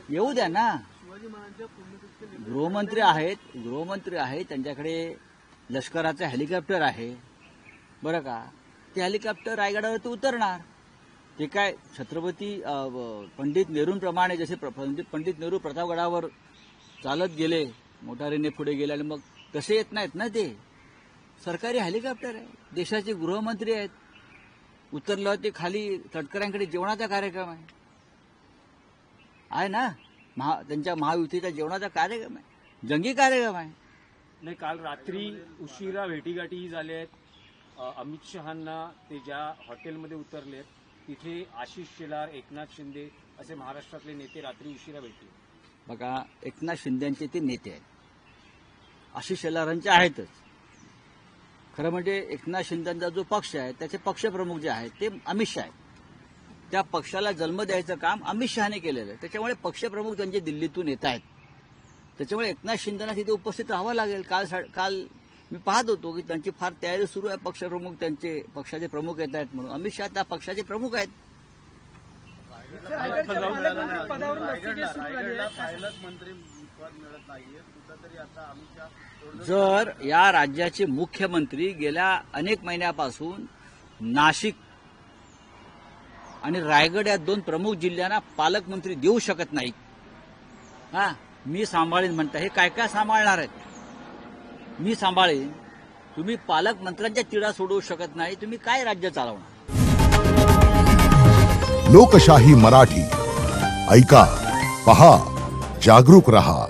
येऊ द्या ना. गृहमंत्री आहेत त्यांच्याकडे लष्कराचं हेलिकॉप्टर आहे बरं का. ते हेलिकॉप्टर रायगडावरती उतरणार. ते काय छत्रपती पंडित नेहरूंप्रमाणे जसे पंडित नेहरू प्रतापगडावर चालत गेले, मोटारीने पुढे गेले आणि मग तसे येत नाहीत ना. ते सरकारी हेलिकॉप्टर आहे, देशाचे गृहमंत्री आहेत. उतरल्यावरती खाली तटकऱ्यांकडे जेवणाचा कार्यक्रम आहे ना. त्यांच्या महायुतीचा जेवणाचा कार्यक्रम आहे, जंगी कार्यक्रम आहे. नाही, काल रात्री उशिरा भेटीगाठी झाल्या आहेत. अमित शहांना ते ज्या हॉटेलमध्ये उतरलेत तिथे आशिष शेलार, एकनाथ शिंदे असे महाराष्ट्रातले नेते रात्री उशिरा भेटले. बघा, एकनाथ शिंदेचे ते नेते आहेत, आशिष शेलारांचे आहेतच. खरं म्हणजे एकनाथ शिंदेचा जो पक्ष आहे त्याचे पक्षप्रमुख जे आहेत ते अमित शहा आहेत. त्या पक्षाला जन्म द्यायचं काम अमित शहाने केलेलं आहे. त्याच्यामुळे पक्षप्रमुख त्यांचे दिल्लीतून येत आहेत. त्याच्यामुळे एकनाथ शिंदेना तिथे उपस्थित राहावं लागेल. काल मी पाहत होतो की त्यांची फार तयारी सुरू आहे. पक्षप्रमुख त्यांचे पक्षाचे प्रमुख येत आहेत म्हणून. अमित शहा त्या पक्षाचे प्रमुख आहेत. जर या राज्याचे मुख्यमंत्री गेल्या अनेक महिन्यापासून नाशिक आणि रायगड या दोन प्रमुख जिल्ह्यांना पालकमंत्री देऊ शकत नाहीत, मी सांभाळीन म्हणता. हे काय काय सांभाळणार आहेत? मी सांभाळीन. तुम्ही पालकमंत्र्यांच्या तिढा सोडवू शकत नाही, तुम्ही काय राज्य चालवणार? लोकशाही मराठी ऐका, पहा, जागरूक रहा.